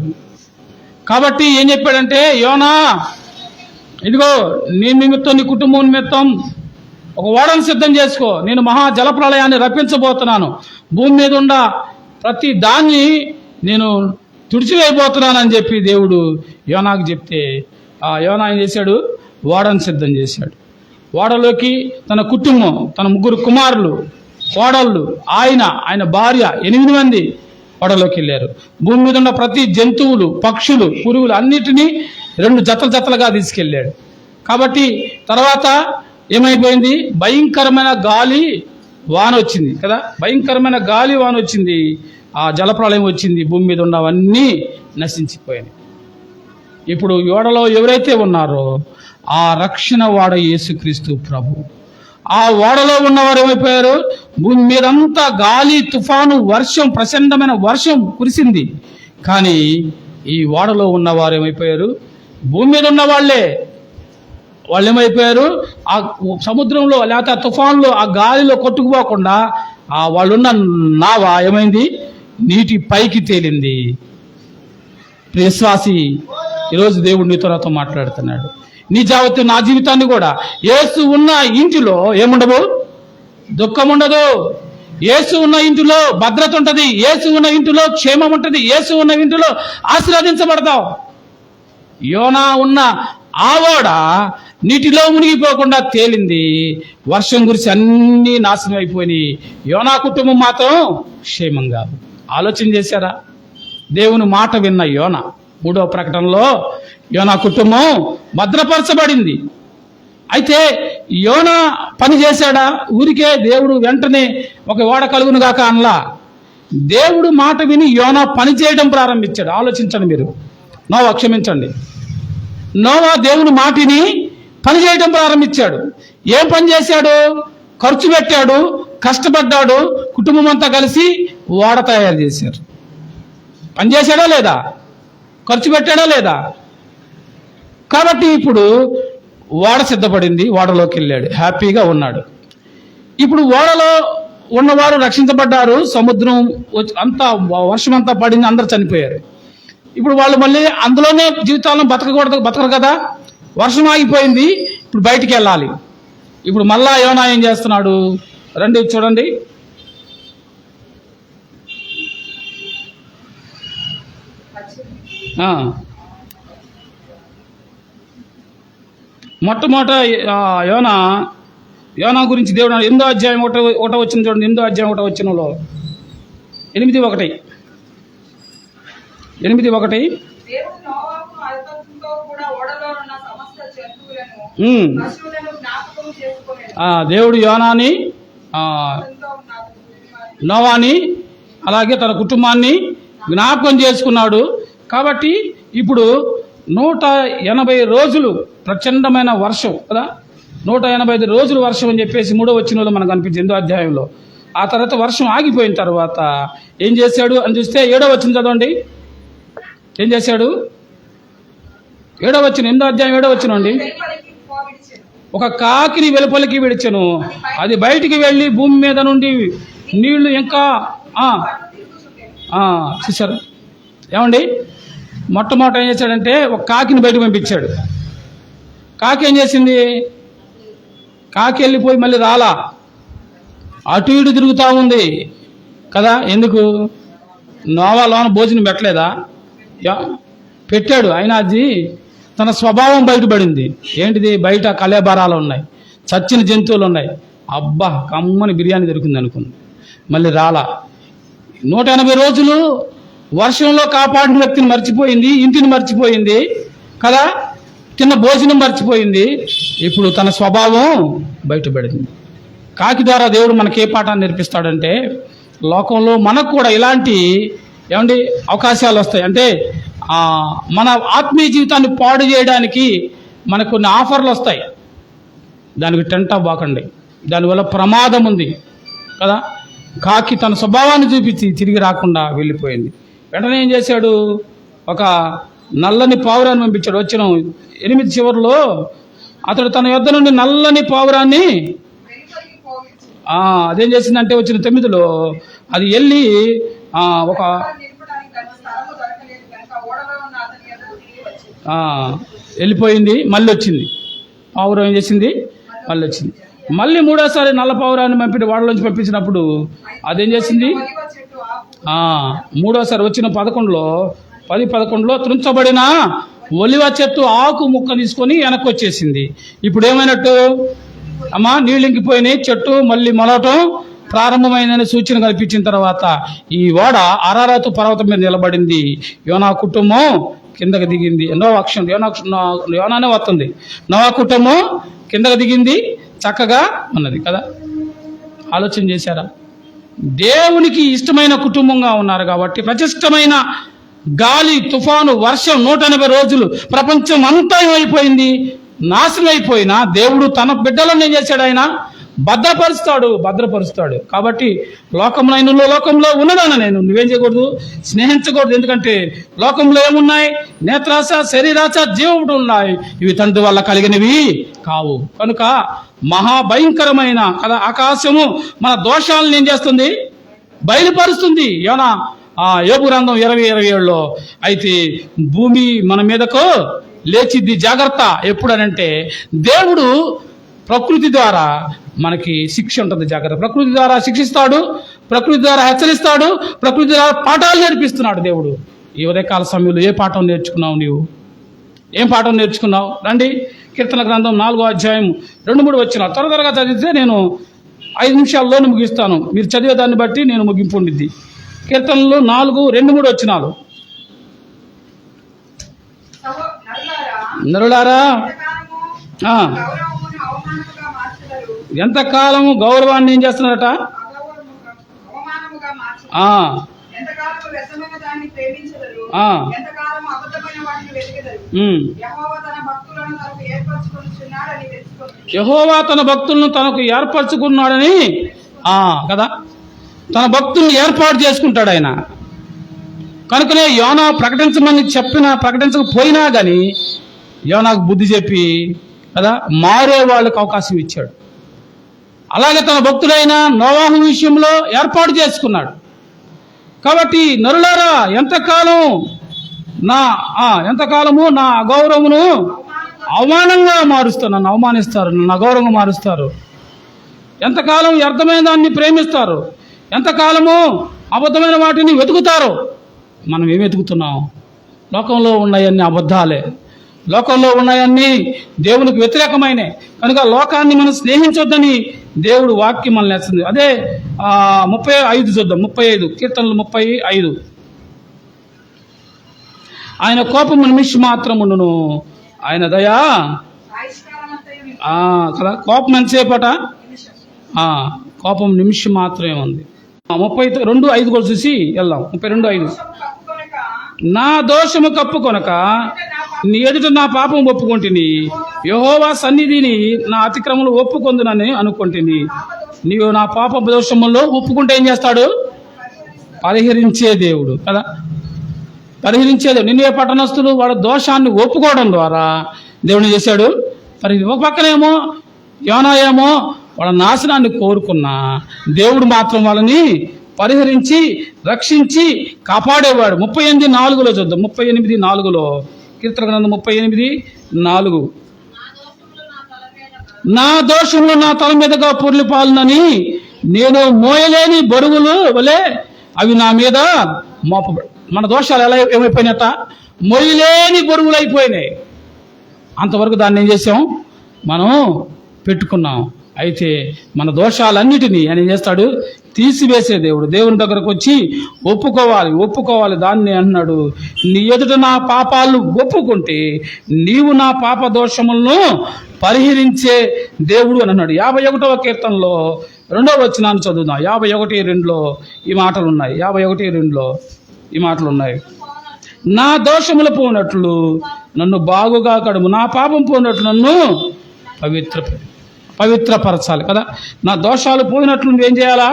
కాబట్టి ఏం చెప్పాడంటే, యోనా ఇదిగో నీ నిమిత్తం, నీ కుటుంబం నిమిత్తం ఒక ఓడను సిద్ధం చేసుకో. నేను మహా జలప్రళయాన్ని రప్పించబోతున్నాను. భూమి మీద ఉన్న ప్రతి దాన్ని నేను తుడిచివేయబోతున్నానని చెప్పి దేవుడు యోనాకు చెప్తే, ఆ యోనా ఏం చేశాడు? ఓడను సిద్ధం చేశాడు. ఓడలోకి తన కుటుంబం, తన 3 కుమారులు, కోడళ్ళు, ఆయన భార్య, 8 మంది ఓడలోకి వెళ్ళారు. భూమి మీద ఉన్న ప్రతి జంతువులు, పక్షులు, పురుగులు అన్నిటినీ 2 జతలుగా తీసుకెళ్ళాడు. కాబట్టి తర్వాత ఏమైపోయింది? భయంకరమైన గాలి వాన వచ్చింది కదా. భయంకరమైన గాలి వాన వచ్చింది. ఆ జలప్రళయం వచ్చింది. భూమి మీద ఉన్నవన్నీ నశించిపోయాయి. ఇప్పుడు ఓడలో ఎవరైతే ఉన్నారో ఆ రక్షణ వాడ యేసుక్రీస్తు ప్రభు. ఆ ఓడలో ఉన్నవారు ఏమైపోయారు? భూమి మీదంతా గాలి, తుఫాను, వర్షం, ప్రచండమైన వర్షం కురిసింది. కానీ ఈ ఓడలో ఉన్నవారు ఏమైపోయారు? భూమి మీద ఉన్న వాళ్ళు ఏమైపోయారు? ఆ సముద్రంలో లేకపోతే ఆ తుఫాన్లో, ఆ గాలిలో కొట్టుకుపోకుండా ఆ వాళ్ళున్న నావ ఏమైంది? నీటి పైకి తేలింది. విశ్వాసి, ఈరోజు దేవుడు నీతో నాతో మాట్లాడుతున్నాడు. నీ నా జీవితాన్ని కూడా యేసు ఉన్న ఇంటిలో ఏముండవు? దుఃఖం ఉండదు. యేసు ఉన్న ఇంటిలో భద్రత ఉంటుంది. యేసు ఉన్న ఇంటిలో క్షేమం ఉంటుంది. యేసు ఉన్న ఇంటిలో ఆశీర్వదించబడతావు. యోనా ఉన్న ఆ ఓడ నీటిలో మునిగిపోకుండా తేలింది. వర్షం గురించి అన్నీ నాశనం అయిపోయినాయి. యోనా కుటుంబం మాత్రం క్షేమంగా. ఆలోచన చేశారా? దేవుని మాట విన్న యోనా 3వ ప్రకటనలో యోనా కుటుంబం భద్రపరచబడింది. అయితే యోనా పని చేశాడా? ఊరికే దేవుడు వెంటనే ఒక ఓడ కలుగును గాక అనలా. దేవుడు మాట విని యోనా పని చేయడం ప్రారంభించాడు. ఆలోచించండి మీరు. నోవా, క్షమించండి, నోవా దేవుని మాటిని పని చేయడం ప్రారంభించాడు. ఏం పని చేశాడు? ఖర్చు పెట్టాడు, కష్టపడ్డాడు. కుటుంబం అంతా కలిసి ఓడ తయారు చేశారు. పని చేశాడా లేదా? ఖర్చు పెట్టాడా లేదా? కాబట్టి ఇప్పుడు ఓడ సిద్ధపడింది. ఓడలోకి వెళ్ళాడు, హ్యాపీగా ఉన్నాడు. ఇప్పుడు ఓడలో ఉన్నవారు రక్షించబడ్డారు. సముద్రం అంతా, వర్షం అంతా పడింది, అందరు చనిపోయారు. ఇప్పుడు వాళ్ళు మళ్ళీ అందులోనే జీవితాలను బతకరు కదా. వర్షం ఆగిపోయింది, ఇప్పుడు బయటికి వెళ్ళాలి. ఇప్పుడు మళ్ళా యోనా ఏం చేస్తున్నాడు? రండి చూడండి. మొట్టమొదట యోనా గురించి దేవుడు 8వ అధ్యాయం 1 వచ్చిన చూడండి. 8వ అధ్యాయం 1 వచ్చినలో 8:1. దేవుడు నోవాహును అతనితో కూడా ఓడలో ఉన్న సమస్త జంతువులను, పశువులను జ్ఞాపకం చేసుకొనెను. దేవుడు యోనాని, నోవాని, అలాగే తన కుటుంబాన్ని జ్ఞాపకం చేసుకున్నాడు. కాబట్టి ఇప్పుడు 180 రోజులు ప్రచండమైన వర్షం కదా. 185 రోజులు వర్షం అని చెప్పేసి 3వ వచనంలో మనకు కనిపించింది 8వ అధ్యాయంలో. ఆ తర్వాత వర్షం ఆగిపోయిన తర్వాత ఏం చేశాడు అని చూస్తే 7వ వచనం చదవండి. ఏం చేశాడు? 7వ వచనం, 8వ అధ్యాయం 7వ వచనం అండి. ఒక కాకిని వెలుపలికి విడిచెను, అది బయటికి వెళ్ళి భూమి మీద నుండి నీళ్లు ఇంకా చూశారు ఏమండి? మొట్టమొదట ఏం చేశాడంటే ఒక కాకిని బయటకు పంపించాడు. కాకి ఏం చేసింది? కాకి వెళ్ళిపోయి మళ్ళీ రాలా, అటు ఇటు తిరుగుతూ ఉంది కదా. ఎందుకు? నోవా లోన భోజనం పెట్టలేదా? పెట్టాడు. అయినా అది తన స్వభావం బయటపడింది. ఏంటిది? బయట కళేబరాలు ఉన్నాయి, చచ్చిన జంతువులు ఉన్నాయి. అబ్బా, కమ్మని బిర్యానీ దొరికింది అనుకుంది, మళ్ళీ రాలా. 180 రోజులు వర్షంలో కాపాడిన వ్యక్తిని మర్చిపోయింది, ఇంటిని మర్చిపోయింది కదా, తిన్న భోజనం మర్చిపోయింది. ఇప్పుడు తన స్వభావం బయటపడింది. కాకి ద్వారా దేవుడు మనకి ఏ పాఠాన్ని నేర్పిస్తాడంటే, లోకంలో మనకు కూడా ఇలాంటి అవకాశాలు వస్తాయి. అంటే మన ఆత్మీయ జీవితాన్ని పాడు చేయడానికి మనకు కొన్ని ఆఫర్లు వస్తాయి. దానికి టెంట్ అవ్వకండి, దానివల్ల ప్రమాదం ఉంది కదా. కాకి తన స్వభావాన్ని చూపించి తిరిగి రాకుండా వెళ్ళిపోయింది. వెంటనే ఏం చేశాడు? ఒక నల్లని పావురాన్ని పంపించాడు. వచ్చిన 8 చివరిలో అతడు తన యొద్ద నుండి నల్లని పావురాన్ని అదేం చేసిందంటే వచ్చిన 9లో అది వెళ్ళి ఒక వెళ్ళిపోయింది. మళ్ళీ వచ్చింది పావురం. ఏం చేసింది? మళ్ళీ వచ్చింది. మళ్ళీ 3వసారి నల్ల పావురాన్ని పంపి వాడలోంచి పంపించినప్పుడు అదేం చేసింది? 3వసారి వచ్చిన 10-11లో త్రుంచబడిన ఒలివ చెట్టు ఆకు ముక్క తీసుకొని వెనక్కి వచ్చేసింది. ఇప్పుడు ఏమైనట్టు? అమ్మా, నీళ్ళు ఇంకిపోయినాయి, చెట్టు మళ్ళీ మొలవటం ప్రారంభమైందని సూచన కల్పించిన తర్వాత ఈ ఓడ అరారాతు పర్వతం మీద నిలబడింది. యోనా కుటుంబం కిందకి దిగింది. యోనానే వస్తుంది. నోవా కుటుంబం కిందకి దిగింది, చక్కగా ఉన్నది కదా. ఆలోచన చేశారా? దేవునికి ఇష్టమైన కుటుంబంగా ఉన్నారు కాబట్టి ప్రతిష్టమైన గాలి, తుఫాను, వర్షం 180 రోజులు ప్రపంచం అంతా ఏమైపోయింది? నాశనం అయిపోయినా దేవుడు తన బిడ్డలను ఏం చేశాడు? ఆయన భద్రపరుస్తాడు. కాబట్టి లోకంలో ఉన్నదాన నేను నువ్వేం చేయకూడదు, స్నేహించకూడదు. ఎందుకంటే లోకంలో ఏమున్నాయి? నేత్రాశ, శరీరాశ, జీవముడు ఉన్నాయి. ఇవి తండ్రి వల్ల కలిగినవి కావు. కనుక మహాభయంకరమైన కదా ఆకాశము మన దోషాలను ఏం చేస్తుంది? బయలుపరుస్తుంది. యోనా యోబు గ్రంథం 20:27లో అయితే భూమి మన మీదకు లేచిద్ది, జాగ్రత్త. ఎప్పుడనంటే దేవుడు ప్రకృతి ద్వారా మనకి శిక్ష ఉంటుంది, జాగ్రత్త. ప్రకృతి ద్వారా శిక్షిస్తాడు, ప్రకృతి ద్వారా హెచ్చరిస్తాడు, ప్రకృతి ద్వారా పాఠాలు నేర్పిస్తున్నాడు దేవుడు. ఈ ఉదయకాల సమయంలో ఏ పాఠం నేర్చుకున్నావు? నీవు ఏం పాఠం నేర్చుకున్నావు? రండి, కీర్తన గ్రంథం 4వ అధ్యాయం 2-3 వచనాలు త్వరగా చదివితే నేను 5 నిమిషాల్లోనే ముగిస్తాను. మీరు చదివే దాన్ని బట్టి నేను ముగింపు ఉండిద్ది. కీర్తనలు 4:2-3 వచనాలు. నరులారా, ఎంతకాలము గౌరవాన్ని ఏం చేస్తున్నారట? యెహోవా తన భక్తులను తనకు ఏర్పరచుకున్నాడని కదా, తన భక్తుల్ని ఏర్పాటు చేసుకుంటాడు ఆయన. కనుకనే యోనా ప్రకటించకపోయినా కానీ యోనాకు బుద్ధి చెప్పి కదా మారే వాళ్ళకి అవకాశం ఇచ్చాడు. అలాగే తన భక్తుడైన నోవాహు విషయంలో ఏర్పాటు చేసుకున్నాడు. కాబట్టి నరులారా, ఎంతకాలము నా అగౌరవమును అవమానంగా మారుస్తారు, నన్ను అవమానిస్తారు, నన్ను అగౌరవంగా మారుస్తారు. ఎంతకాలం వ్యర్థమైన దాన్ని ప్రేమిస్తారు, ఎంతకాలము అబద్ధమైన వాటిని వెతుకుతారు. మనం ఏమి వెతుకుతున్నాం? లోకంలో ఉన్నాయన్నీ అబద్ధాలే, లోకంలో ఉన్నాయన్నీ దేవునికి వ్యతిరేకమైనవి. కనుక లోకాన్ని మనం స్నేహించొద్దని దేవుడు వాక్యం మనల్ని నేర్చుంది. అదే 35 చూద్దాం. 35 కీర్తనలు 35. ఆయన కోపము నిమిషం మాత్రమును, ఆయన దయా కదా. కోపం ఎంతసేపట? కోపం నిమిషం మాత్రమే ఉంది. 32:5 కూడా చూసి వెళ్దాం. 32:5. నా దోషము కప్పుకొనక నీ ఎదుట నా పాపం ఒప్పుకొంటిని, యెహోవా సన్నిధిని నా అతిక్రమములు ఒప్పుకొందునని అనుకొంటిని. నీవు నా పాప దోషముల్లో ఒప్పుకుంటే ఏం చేస్తాడు? పరిహరించే దేవుడు కదా, పరిహరించేది. నిన్నే పట్టణస్తులు వాళ్ళ దోషాన్ని ఒప్పుకోవడం ద్వారా దేవుని చేశాడు. ఒక పక్కనేమో యోనా ఏమో వాళ్ళ నాశనాన్ని కోరుకున్నా దేవుడు మాత్రం వాళ్ళని పరిహరించి రక్షించి కాపాడేవాడు. 38:4లో చూద్దాం. 38:4లో కీర్తన గ్రంథం 38:4. నా దోషములు నా తల మీదగా పొర్లిపాలునని నేను మోయలేని బరువులు వలె అవి నా మీద మోపబడి. మన దోషాలు ఎలా ఏమైపోయినట్ట? మోయలేని బరువులు అయిపోయినాయి. అంతవరకు దాన్ని ఏం చేసాం? మనం పెట్టుకున్నాం. అయితే మన దోషాలన్నిటినీ ఆయన ఏం చేస్తాడు? తీసివేసే దేవుడు. దేవుని దగ్గరకు వచ్చి ఒప్పుకోవాలి. దాన్ని అన్నాడు, నీ ఎదుట నా పాపాలను ఒప్పుకుంటే నీవు నా పాప దోషములను పరిహరించే దేవుడు అని అన్నాడు. 51వ కీర్తనలో 2వ వచనాన్ని చదువుదాం. 51:2లో ఈ మాటలు ఉన్నాయి. 51:2లో ఈ మాటలు ఉన్నాయి. నా దోషములు పోనట్లు నన్ను బాగుగా కడుము, నా పాపం పోనట్లు నన్ను పవిత్రపరచాలి కదా. నా దోషాలు పోయినట్లు నువ్వేం చేయాలా?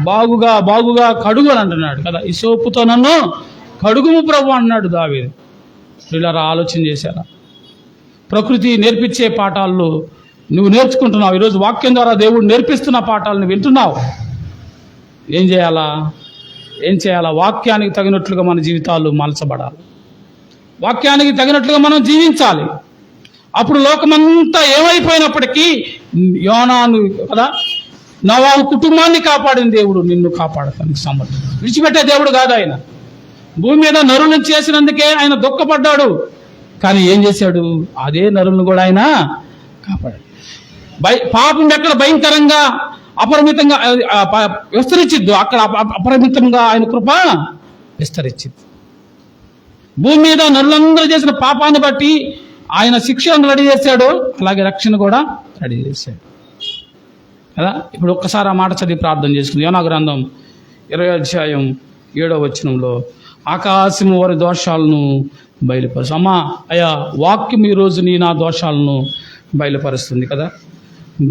బాగుగా కడుగు అని అంటున్నాడు కదా. ఈ సోపుతో నన్ను కడుగుము ప్రభు అన్నాడు దావీదు. ఇలా ఆలోచన చేశారా? ప్రకృతి నేర్పించే పాఠాలు నువ్వు నేర్చుకుంటున్నావు. ఈరోజు వాక్యం ద్వారా దేవుడు నేర్పిస్తున్న పాఠాలను వింటున్నావు. ఏం చేయాలా? వాక్యానికి తగినట్లుగా మన జీవితాలు మలచబడాలి. వాక్యానికి తగినట్లుగా మనం జీవించాలి. అప్పుడు లోకమంతా ఏమైపోయినప్పటికీ యోనాను కదా, నోవాహు కుటుంబాన్ని కాపాడిన దేవుడు నిన్ను కాపాడటానికి సమర్థుడు. విడిచిపెట్టే దేవుడు కాదు ఆయన. భూమి మీద నరులను చేసినందుకే ఆయన దుఃఖపడ్డాడు. కానీ ఏం చేశాడు? అదే నరులను కూడా ఆయన కాపాడాడు. పాపం ఎక్కడ భయంకరంగా అపరిమితంగా విస్తరించిద్దు, అక్కడ అపరిమితంగా ఆయన కృప విస్తరించింది. భూమి మీద నరులందరూ చేసిన పాపాన్ని బట్టి ఆయన శిక్షను రెడీ చేశాడు, అలాగే రక్షణ కూడా రెడీ చేశాడు కదా. ఇప్పుడు ఒక్కసారి ఆ మాట చదివి ప్రార్థన చేసుకుంది. యోనా గ్రంథం 20:7 వచనంలో ఆకాశము వారి దోషాలను బయలుపరుచు. అమ్మా అయ్యా, వాక్యం ఈరోజు నా దోషాలను బయలుపరుస్తుంది కదా.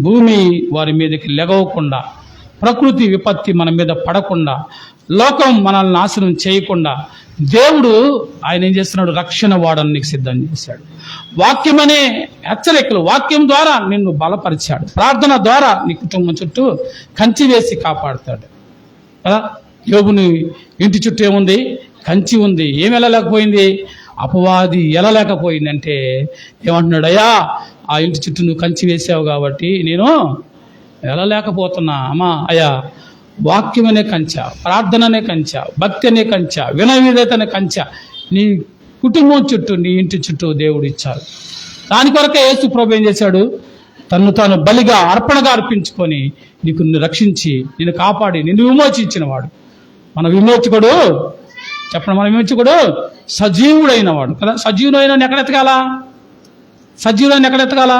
భూమి వారి మీదకి లెగవకుండా, ప్రకృతి విపత్తి మన మీద పడకుండా, లోకం మనల్ని నాశనం చేయకుండా దేవుడు ఆయన ఏం చేస్తున్నాడు? రక్షణ వాడని నీకు సిద్ధం చేశాడు. వాక్యం అనే హెచ్చరికలు, వాక్యం ద్వారా నిన్ను బలపరిచాడు. ప్రార్థన ద్వారా నీ కుటుంబం చుట్టూ కంచి వేసి కాపాడుతాడు కదా. యోబుని ఇంటి చుట్టూ ఏముంది? కంచి ఉంది. ఏం వెళ్ళలేకపోయింది? అపవాది వెళ్ళలేకపోయింది. అంటే ఏమంటున్నాడు? అయ్యా, ఆ ఇంటి చుట్టూ నువ్వు కంచి వేసావు కాబట్టి నేను వెళ్ళలేకపోతున్నా. అమ్మా అయ్యా, వాక్యం అనే కంచ, ప్రార్థన అనే కంచ, భక్తి అనే కంచ, వినయ విధేయత అనే కంచ నీ కుటుంబం చుట్టూ, నీ ఇంటి చుట్టూ దేవుడు ఇచ్చాడు. దాని కొరకే యేసు ప్రభు ఏం చేశాడు? తను తాను బలిగా, అర్పణగా అర్పించుకొని నీకు రక్షించి, నిన్ను కాపాడి, నిన్ను విమోచించిన వాడు. మన విమోచకుడు చెప్పండి, మన విమోచకుడు సజీవుడైన వాడు కదా. సజీవుడైన ఎక్కడ ఎతకాల? సజీవుడైన ఎక్కడ ఎతకాల?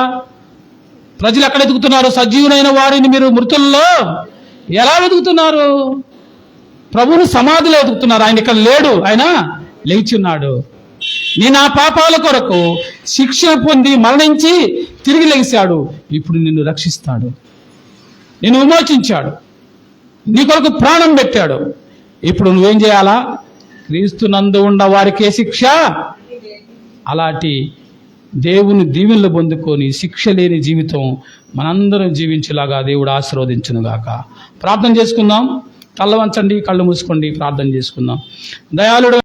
ప్రజలు ఎక్కడ ఎదుగుతున్నారు? సజీవుడైన వాడిని మీరు మృతుల్లో ఎలా వెతుకుతున్నారు? ప్రభువుని సమాధిలో వెతుకుతున్నారు. ఆయన ఇక్కడ లేడు, ఆయన లేచున్నాడు. నీ నా పాపాల కొరకు శిక్ష పొంది మరణించి తిరిగి లెగిశాడు. ఇప్పుడు నిన్ను రక్షిస్తాడు, నిన్ను విమోచించాడు, నీ కొరకు ప్రాణం పెట్టాడు. ఇప్పుడు నువ్వేం చేయాలా? క్రీస్తునందు ఉన్న వారికే శిక్ష. అలాంటి దేవుని దీవెనలు పొందుకొని శిక్ష లేని జీవితం మనందరం జీవించేలాగా దేవుడు ఆశీర్వదించునుగాక. ప్రార్థన చేసుకుందాం. కళ్ళు వంచండి, కళ్ళు మూసుకోండి, ప్రార్థన చేసుకుందాం. దయాళుడు